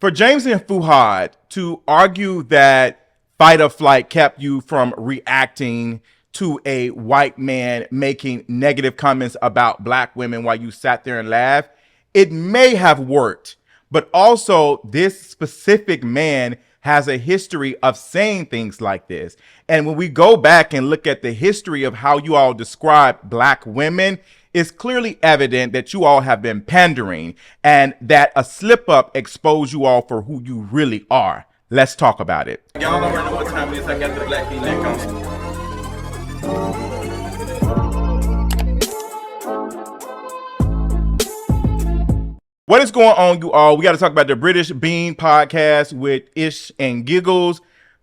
For James and Fuhad to argue that fight or flight kept you from reacting to a white man making negative comments about black women while you sat there and laughed, it may have worked. But also, this specific man has a history of saying things like this. And when we go back and look at the history of how you all describe black women, it's clearly evident that you all have been pandering and that a slip up exposed you all for who you really are. Let's talk about it. Y'all already know what time it is. I got the black V-neck on. What is going on, you all? We got to talk about the British Bean podcast with Shxts and Giggles,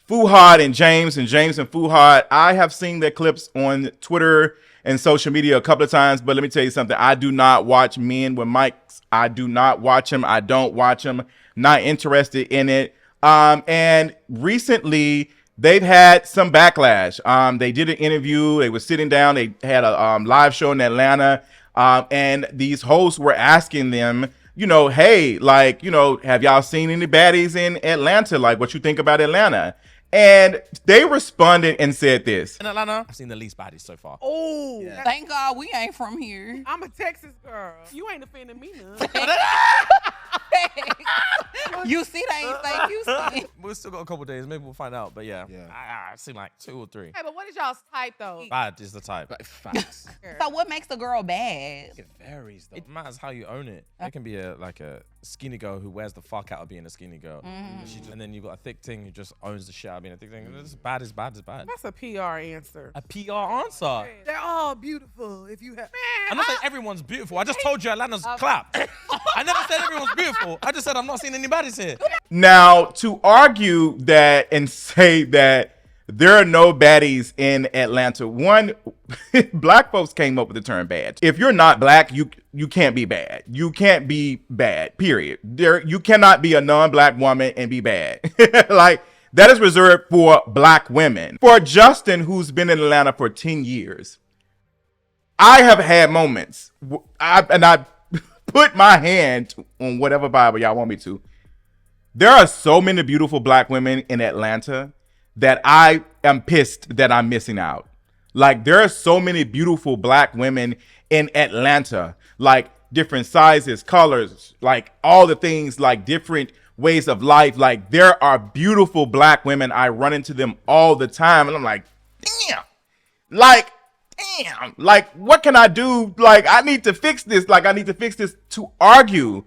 Fuhad and James and Fuhad. I have seen their clips on Twitter and social media a couple of times, but let me tell you something. I do not watch Men with Mics. I do not watch them. I don't watch them. Not interested in it. And recently, they've had some backlash. They did an interview. They were sitting down. They had a live show in Atlanta. And these hosts were asking them, you know, hey, like, you know, have y'all seen any baddies in Atlanta? Like, what you think about Atlanta? And they responded and said this. In Atlanta, I've seen the least baddies so far. Oh, Yeah. Thank God we ain't from here. I'm a Texas girl. You ain't offending me none. You see, they ain't say Houston. We've still got a couple days. Maybe we'll find out. But yeah. Yeah. I've seen like 2 or 3. Hey, but what is y'all's type though? Bad is the type. Facts. So what makes a girl bad? It varies though. It matters how you own it. It can be a skinny girl who wears the fuck out of being a skinny girl. And then you've got a thick thing who just owns the shit out of being a thick thing. It's bad is bad is bad. That's a PR answer. A PR answer. They're all beautiful if you have. I'm not saying everyone's beautiful. I just told you Atlanta's clapped. I never said everyone's beautiful. I just said I'm not seeing any baddies here. Now, to argue that and say that there are no baddies in Atlanta, one, black folks came up with the term bad. If you're not black, you can't be bad. You can't be bad, period. You cannot be a non-black woman and be bad. Like, that is reserved for black women. For Justin, who's been in Atlanta for 10 years, I have had moments, I put my hand on whatever Bible y'all want me to. There are so many beautiful black women in Atlanta that I am pissed that I'm missing out. Like, there are so many beautiful black women in Atlanta, like different sizes, colors, like all the things, like different ways of life. Like, there are beautiful black women. I run into them all the time and I'm like, damn, like, what can I do? Like, I need to fix this. Like, I need to fix this to argue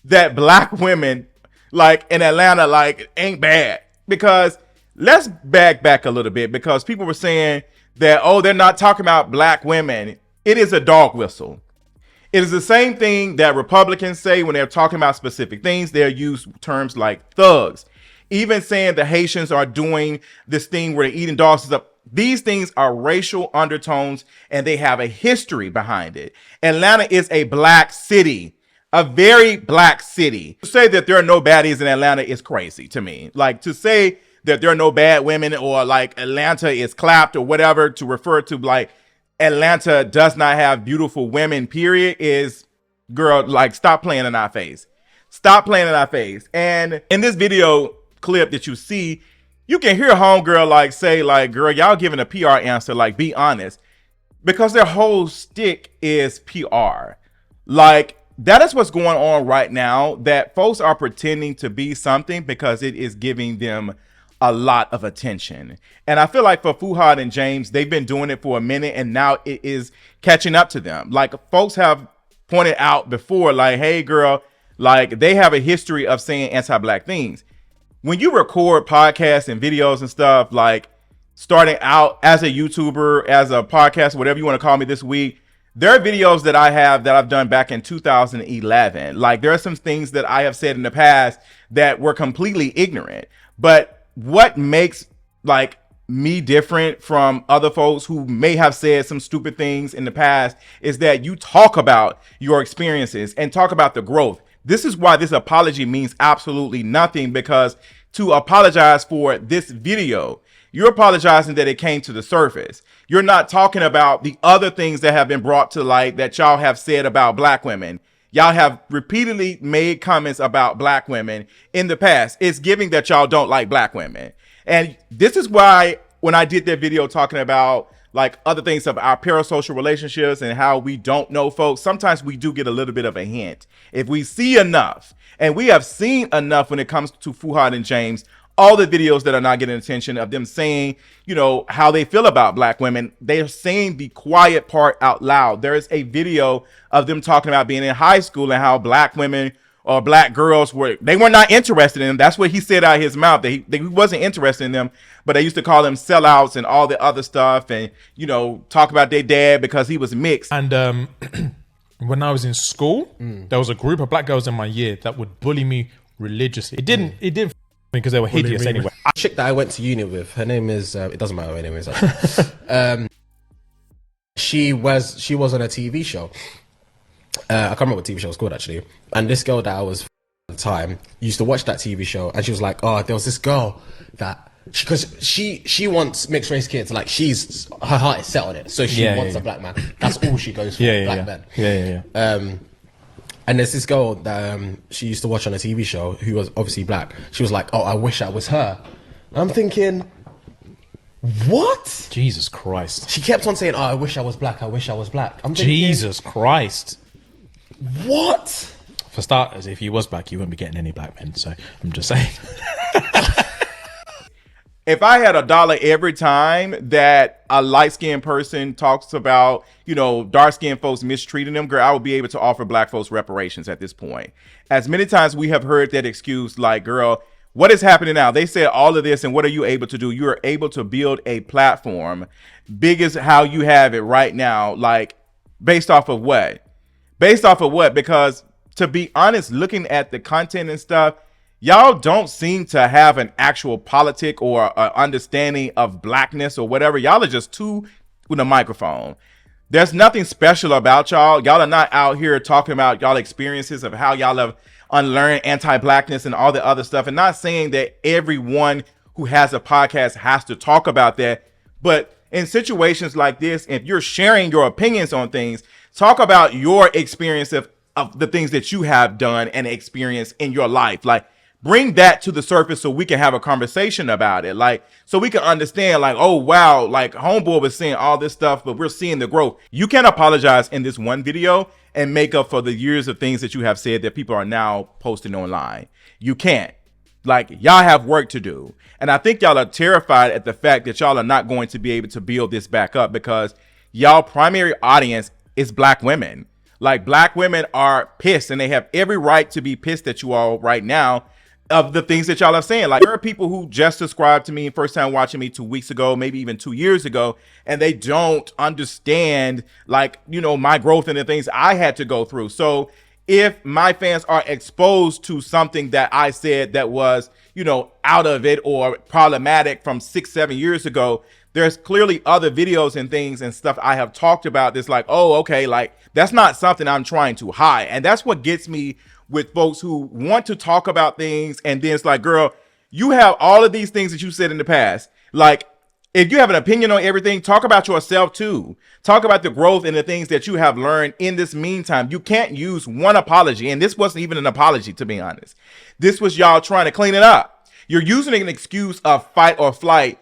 that black women, like, in Atlanta, like, ain't bad. Because let's back a little bit, because people were saying that, oh, they're not talking about black women. It is a dog whistle. It is the same thing that Republicans say when they're talking about specific things. They'll use terms like thugs. Even saying the Haitians are doing this thing where they're eating dogs up. These things are racial undertones and they have a history behind it. Atlanta is a black city. A very black city. To say that there are no baddies in Atlanta is crazy to me. Like, to say that there are no bad women or like Atlanta is clapped or whatever, to refer to like Atlanta does not have beautiful women, period, is, girl, like, stop playing in our face. Stop playing in our face. And in this video clip that you see, you can hear homegirl like say like, girl, y'all giving a PR answer, like, be honest, because their whole stick is PR. Like, that is what's going on right now, that folks are pretending to be something because it is giving them a lot of attention. And I feel like for Fuhad and James, they've been doing it for a minute and now it is catching up to them. Like, folks have pointed out before, like, hey girl, like, they have a history of saying anti-black things. When you record podcasts and videos and stuff, like starting out as a YouTuber, as a podcast, whatever you want to call me this week, there are videos that I have that I've done back in 2011. Like, there are some things that I have said in the past that were completely ignorant. But what makes like me different from other folks who may have said some stupid things in the past is that you talk about your experiences and talk about the growth. This is why this apology means absolutely nothing, because to apologize for this video, you're apologizing that it came to the surface. You're not talking about the other things that have been brought to light that y'all have said about black women. y'all have repeatedly made comments about black women in the past. It's giving that y'all don't like black women. And this is why when I did that video talking about like other things of our parasocial relationships and how we don't know folks, sometimes we do get a little bit of a hint. If we see enough, and we have seen enough when it comes to Fuhad and James, all the videos that are not getting attention of them saying, you know, how they feel about black women, they're saying the quiet part out loud. There is a video of them talking about being in high school and how black women or black girls were not interested in them. That's what he said out of his mouth, that he wasn't interested in them, but they used to call them sellouts and all the other stuff, and, you know, talk about their dad because he was mixed. And when I was in school, there was a group of black girls in my year that would bully me religiously. It didn't because they were hideous anyway. A chick that I went to uni with, her name is, it doesn't matter what her name is. Actually. She was on a TV show. I can't remember what TV show it was called actually. And this girl that I was at the time used to watch that TV show, and she was like, oh, there was this girl that, because she wants mixed race kids, like her heart is set on it, so she wants a black man. That's all she goes for, black men. And there's this girl that she used to watch on a TV show who was obviously black. She was like, oh, I wish I was her. And I'm thinking, what? Jesus Christ. She kept on saying, oh, I wish I was black, I wish I was black. I'm thinking, Jesus Christ. What? For starters, if he was black, you wouldn't be getting any black men, so I'm just saying. If I had $1 every time that a light-skinned person talks about, you know, dark-skinned folks mistreating them, girl, I would be able to offer black folks reparations at this point. As many times we have heard that excuse, like, girl, what is happening now? They said all of this, and what are you able to do? You are able to build a platform big as how you have it right now, like, based off of what? Based off of what? Because, to be honest, looking at the content and stuff, y'all don't seem to have an actual politic or understanding of blackness or whatever. Y'all are just two with a microphone. There's nothing special about y'all. Y'all are not out here talking about y'all experiences of how y'all have unlearned anti-blackness and all the other stuff. And not saying that everyone who has a podcast has to talk about that. But in situations like this, if you're sharing your opinions on things, talk about your experience of the things that you have done and experienced in your life. Like, bring that to the surface so we can have a conversation about it. Like, so we can understand, like, oh, wow, like, homeboy was saying all this stuff, but we're seeing the growth. You can't apologize in this one video and make up for the years of things that you have said that people are now posting online. You can't. Like, y'all have work to do. And I think y'all are terrified at the fact that y'all are not going to be able to build this back up because y'all primary audience is black women. Like, black women are pissed, and they have every right to be pissed at you all right now of the things that y'all are saying. Like, there are people who just subscribed to me first time watching me 2 weeks ago, maybe even 2 years ago, and they don't understand, like, you know, my growth and the things I had to go through. So if my fans are exposed to something that I said that was, you know, out of it or problematic from 6-7 years ago, there's clearly other videos and things and stuff I have talked about that's like, oh, okay, like, that's not something I'm trying to hide. And that's what gets me with folks who want to talk about things, and then it's like, girl, you have all of these things that you said in the past. Like, if you have an opinion on everything, talk about yourself too. Talk about the growth and the things that you have learned in this meantime. You can't use one apology, and this wasn't even an apology, to be honest. This was y'all trying to clean it up. You're using an excuse of fight or flight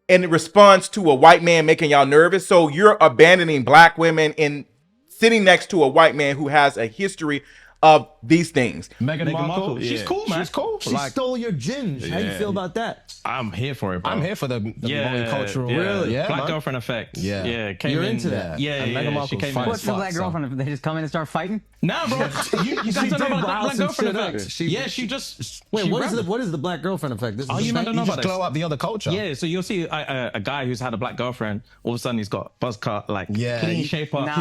in response to a white man making y'all nervous. So you're abandoning black women and sitting next to a white man who has a history of these things. Meghan Markle, she's cool, man. She's cool. She stole your ginge. How you feel about that? I'm here for it, bro. I'm here for the multicultural. Really? Yeah, Black man. girlfriend effect. Yeah. You're into that. Yeah, and Meghan she Markle's came fine in. as What's the fuck, black so. girlfriend? They just come in and start fighting? Nah, bro. You guys don't know about black girlfriend effect. She just... Wait, she what is the black girlfriend effect? This Oh, is you might not know just about this. glow up the other culture. Yeah, so you'll see a guy who's had a black girlfriend, all of a sudden he's got buzz cut, like clean shape up. Glows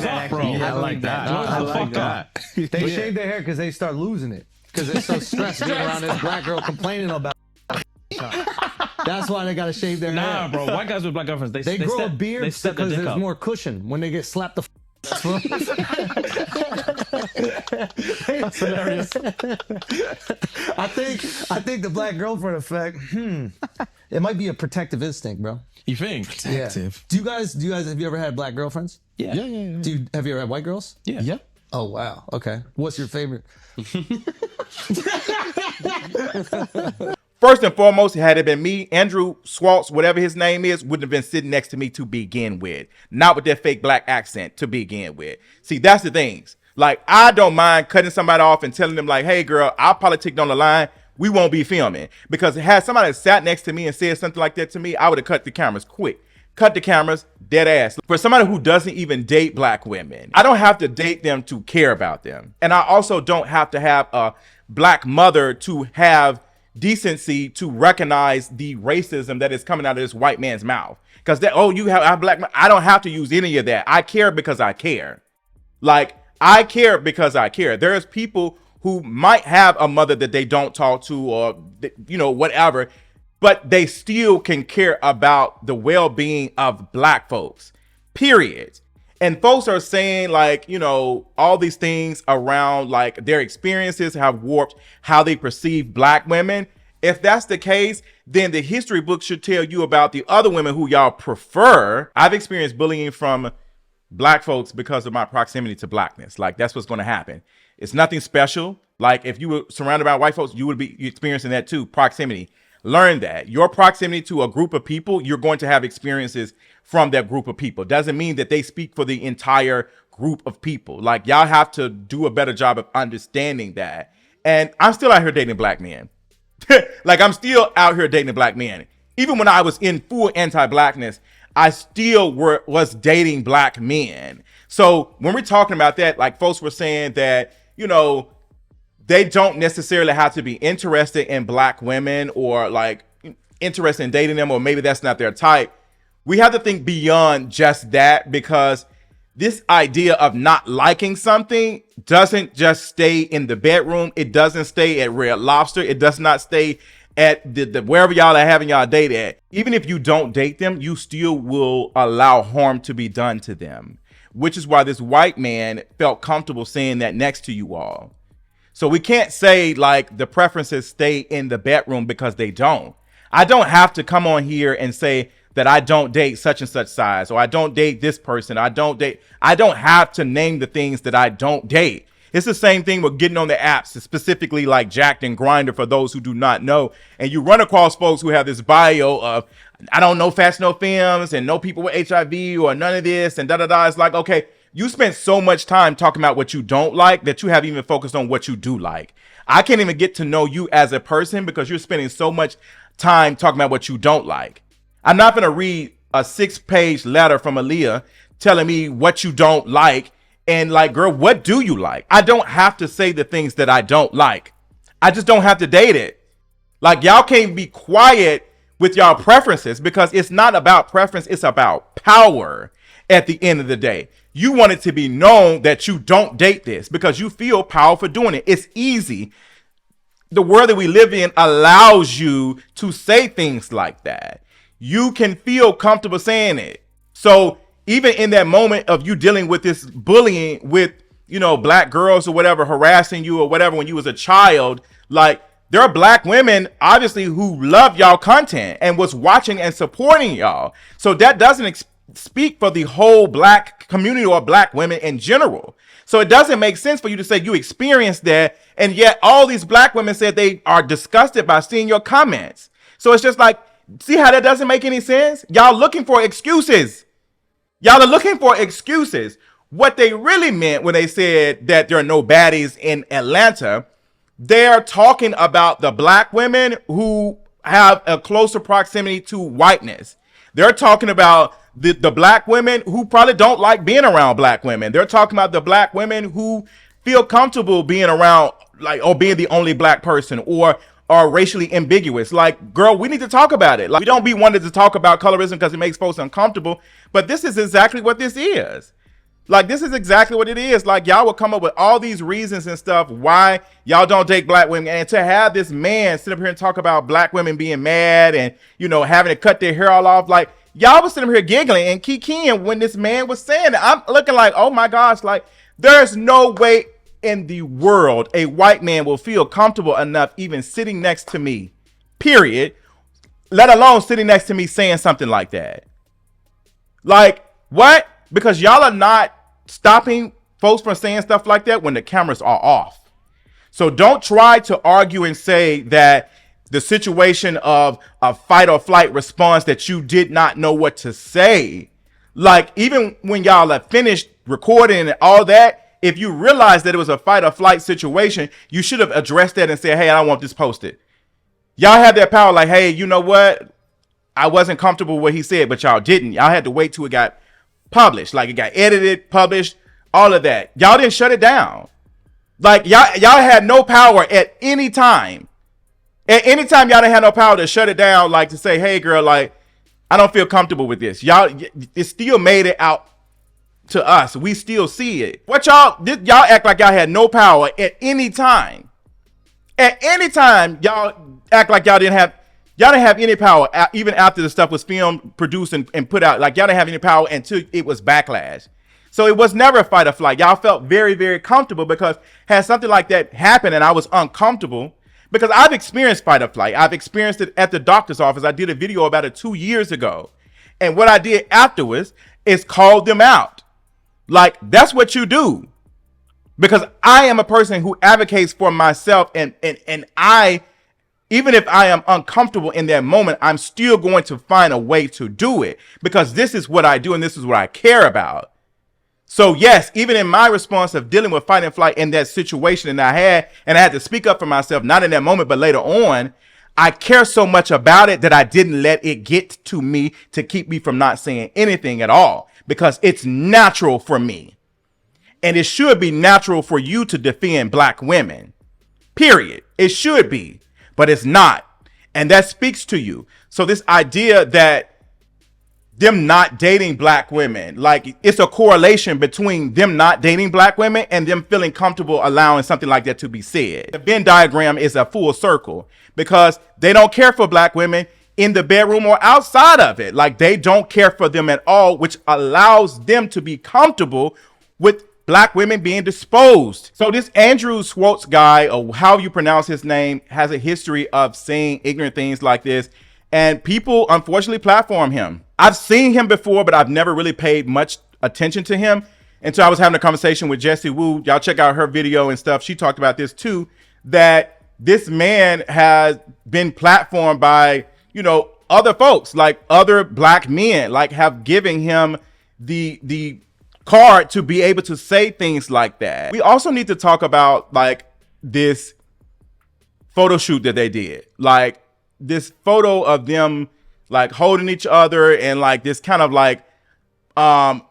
up, bro. Yeah, I like that. Glows the fuck up. They shave their hair because they start losing it. Because they're so stressed being around this black girl complaining about That's why they gotta shave their hair. Nah, bro. White guys with black girlfriends, they grow a beard because because there's more cushion when they get slapped the That's hilarious. I think the black girlfriend effect. It might be a protective instinct, bro. You think? Protective. Do you guys have you ever had black girlfriends? Yeah. Have you ever had white girls? Yeah. Oh wow. Okay. What's your favorite? First and foremost, had it been me, Andrew Schulz, whatever his name is, wouldn't have been sitting next to me to begin with. Not with that fake black accent to begin with. See, that's the things. Like, I don't mind cutting somebody off and telling them, like, hey, girl, our politics on the line. We won't be filming. Because had somebody sat next to me and said something like that to me, I would have cut the cameras quick. Cut the cameras, dead ass. For somebody who doesn't even date black women, I don't have to date them to care about them. And I also don't have to have a black mother to have decency to recognize the racism that is coming out of this white man's mouth. Because you have black man. I don't have to use any of that. I care because I care. Like, I care because I care. There's people who might have a mother that they don't talk to or, whatever, but they still can care about the well-being of black folks, period. And folks are saying, like, all these things around, like, their experiences have warped how they perceive black women. If that's the case, then the history book should tell you about the other women who y'all prefer. I've experienced bullying from black folks because of my proximity to blackness. Like, that's what's going to happen. It's nothing special. Like, if you were surrounded by white folks, you would be experiencing that too. Proximity. Learn that. Your proximity to a group of people, you're going to have experiences from that group of people. Doesn't mean that they speak for the entire group of people. Like, y'all have to do a better job of understanding that. And I'm still out here dating black men. Like, I'm still out here dating black men. Even when I was in full anti-blackness, I still was dating black men. So when we're talking about that, like, folks were saying that, they don't necessarily have to be interested in black women or, like, interested in dating them, or maybe that's not their type. We have to think beyond just that, because this idea of not liking something doesn't just stay in the bedroom. It doesn't stay at Red Lobster. It does not stay at the wherever y'all are having y'all date at. Even if you don't date them, you still will allow harm to be done to them, which is why this white man felt comfortable saying that next to you all. So we can't say, like, the preferences stay in the bedroom, because they don't. I don't have to come on here and say that I don't date such and such size, or I don't date this person. I don't have to name the things that I don't date. It's the same thing with getting on the apps, specifically like Jack'd and Grindr, for those who do not know. And you run across folks who have this bio of, I don't know fast, no films, and no people with HIV, or none of this, and da-da-da. It's like, okay, you spent so much time talking about what you don't like that you haven't even focused on what you do like. I can't even get to know you as a person because you're spending so much time talking about what you don't like. I'm not going to read a 6-page letter from Aaliyah telling me what you don't like. And, like, girl, what do you like? I don't have to say the things that I don't like. I just don't have to date it. Like, y'all can't be quiet with y'all preferences, because it's not about preference. It's about power at the end of the day. You want it to be known that you don't date this because you feel power for doing it. It's easy. The world that we live in allows you to say things like that. You can feel comfortable saying it. So even in that moment of you dealing with this bullying with, black girls or whatever, harassing you or whatever, when you was a child, like, there are black women, obviously, who love y'all content and was watching and supporting y'all. So that doesn't speak for the whole black community or black women in general. So it doesn't make sense for you to say you experienced that, and yet all these black women said they are disgusted by seeing your comments. So it's just like, see how that doesn't make any sense? Y'all looking for excuses. Y'all are looking for excuses. What they really meant when they said that there are no baddies in Atlanta, they're talking about the black women who have a closer proximity to whiteness. They're talking about the black women who probably don't like being around black women. They're talking about the black women who feel comfortable being around, like, or being the only black person, or are racially ambiguous. Like, girl, we need to talk about it. Like, we don't be wanted to talk about colorism because it makes folks uncomfortable, but this is exactly what this is. Like, this is exactly what it is. Like, y'all will come up with all these reasons and stuff why y'all don't date black women. And to have this man sit up here and talk about black women being mad and, having to cut their hair all off, like, y'all was sitting up here giggling and kikiing when this man was saying it. I'm looking like, oh my gosh, like, there's no way in the world a white man will feel comfortable enough even sitting next to me, period, let alone sitting next to me saying something like that. Like, what? Because y'all are not stopping folks from saying stuff like that when the cameras are off. So don't try to argue and say that the situation of a fight or flight response that you did not know what to say. Like, even when y'all have finished recording and all that, if you realize that it was a fight or flight situation, you should have addressed that and said, hey, I don't want this posted. Y'all have that power, like, hey, you know what? I wasn't comfortable with what he said, but y'all didn't. Y'all had to wait till it got published. Like, it got edited, published, all of that. Y'all didn't shut it down. Like, y'all had no power at any time. At any time, y'all didn't have no power to shut it down, like to say, hey, girl, like, I don't feel comfortable with this. Y'all, it still made it out to us. We still see it. What y'all act like y'all had no power at any time. At any time, y'all act like y'all didn't have any power, even after the stuff was filmed, produced, and put out. Like, y'all didn't have any power until it was backlash. So it was never a fight or flight. Y'all felt very, very comfortable because had something like that happened and I was uncomfortable, because I've experienced fight or flight. I've experienced it at the doctor's office. I did a video about it 2 years ago. And what I did afterwards is called them out. Like, that's what you do. Because I am a person who advocates for myself, and I, even if I am uncomfortable in that moment, I'm still going to find a way to do it, because this is what I do and this is what I care about. So yes, even in my response of dealing with fight and flight in that situation that I had to speak up for myself, not in that moment, but later on, I care so much about it that I didn't let it get to me to keep me from not saying anything at all, because it's natural for me. And it should be natural for you to defend black women, period. It should be, but it's not. And that speaks to you. So this idea that them not dating black women, like, it's a correlation between them not dating black women and them feeling comfortable allowing something like that to be said. The Venn diagram is a full circle, because they don't care for black women in the bedroom or outside of it. Like, they don't care for them at all, which allows them to be comfortable with black women being disposed. So this Andrew Schulz guy, or how you pronounce his name, has a history of saying ignorant things like this, and people unfortunately platform him. I've seen him before, but I've never really paid much attention to him until I was having a conversation with Jessie Wu. Y'all check out her video and stuff. She talked about this too, that this man has been platformed by, you know, other folks, like other black men, like have given him the card to be able to say things like that. We also need to talk about, like, this photo shoot that they did. Like, this photo of them, like, holding each other, and like this kind of like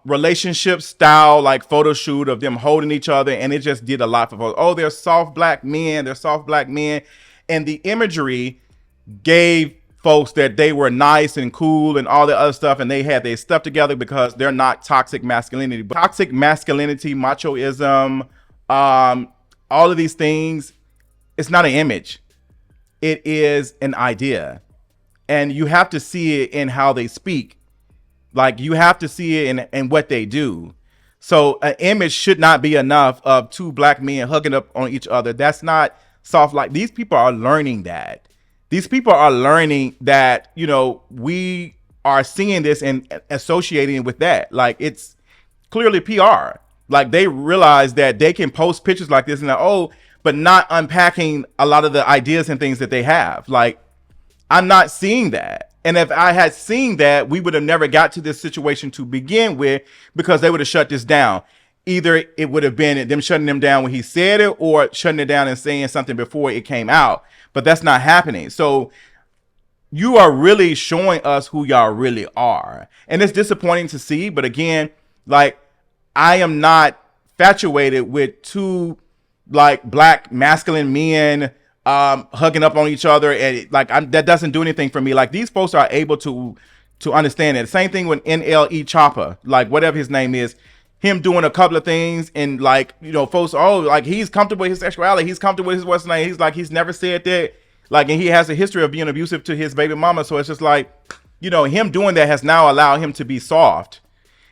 relationship style, like, photo shoot of them holding each other. And it just did a lot for folks. Oh, they're soft black men. They're soft black men. And the imagery gave folks that they were nice and cool and all the other stuff, and they had their stuff together because they're not toxic masculinity. But toxic masculinity, machoism, all of these things, it's not an image. It is an idea. And you have to see it in how they speak. Like, you have to see it in what they do. So an image should not be enough of two black men hugging up on each other. That's not soft. Like, these people are learning that. These people are learning that, you know, we are seeing this and associating with that. Like, it's clearly PR. Like, they realize that they can post pictures like this and but not unpacking a lot of the ideas and things that they have. Like, I'm not seeing that. And if I had seen that, we would have never got to this situation to begin with, because they would have shut this down. Either it would have been them shutting them down when he said it, or shutting it down and saying something before it came out. But that's not happening. So you are really showing us who y'all really are. And it's disappointing to see. But again, like, I am not infatuated with two, like, black masculine men hugging up on each other, and that doesn't do anything for me. Like, these folks are able to understand it. Same thing with NLE Chopper, like, whatever his name is, him doing a couple of things, and, like, you know, folks, like, he's comfortable with his sexuality, he's comfortable with his what's name, he's like, he's never said that, like, and he has a history of being abusive to his baby mama. So it's just like, you know, him doing that has now allowed him to be soft.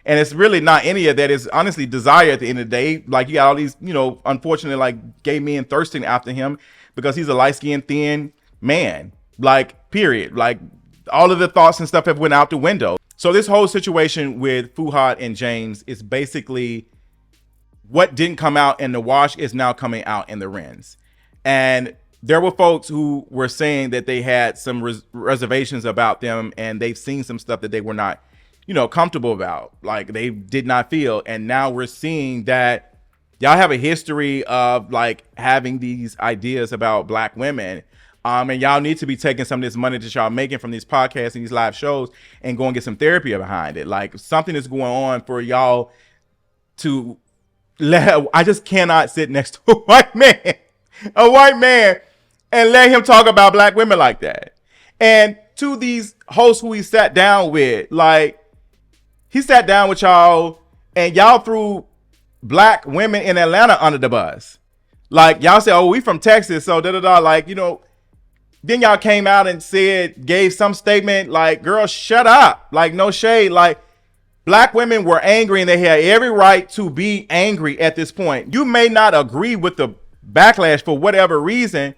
And it's really not any of that. It's honestly desire at the end of the day. Like, you got all these, you know, unfortunately, like, gay men thirsting after him because he's a light-skinned, thin man. Like, period. Like, all of the thoughts and stuff have went out the window. So this whole situation with Fuhad and James is basically what didn't come out in the wash is now coming out in the rinse. And there were folks who were saying that they had some reservations about them, and they've seen some stuff that they were not, comfortable about, like they did not feel. And now we're seeing that y'all have a history of like having these ideas about Black women. And y'all need to be taking some of this money that y'all making from these podcasts and these live shows and go and get some therapy behind it. Like something is going on for y'all to I just cannot sit next to a white man, and let him talk about Black women like that. And to these hosts who he sat down with, like he sat down with y'all and y'all threw Black women in Atlanta under the bus. Like y'all said, oh, we from Texas, so like, then y'all came out and gave some statement like, girl, shut up. Like, no shade. Like, Black women were angry and they had every right to be angry at this point. You may not agree with the backlash for whatever reason,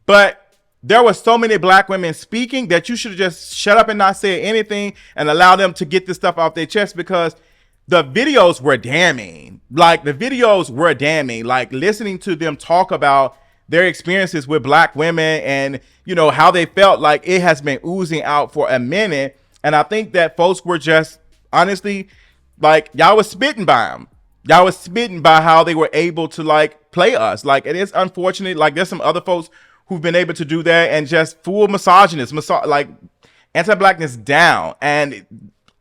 but there were so many Black women speaking that you should have just shut up and not say anything and allow them to get this stuff off their chest, because the videos were damning. Like, listening to them talk about their experiences with Black women and, how they felt, like it has been oozing out for a minute. And I think that folks were just honestly, like, y'all was spitting by them. Y'all was spitting by how they were able to like play us. Like, it is unfortunate. Like, there's some other folks who've been able to do that and just full misogynist, like anti-Blackness down. And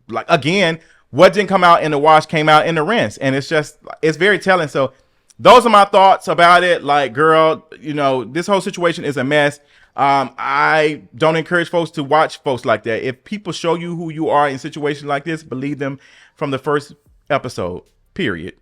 like, again, what didn't come out in the wash came out in the rinse. And it's very telling. So those are my thoughts about it. Like, girl, this whole situation is a mess. I don't encourage folks to watch folks like that. If people show you who you are in situations like this, believe them from the first episode, period.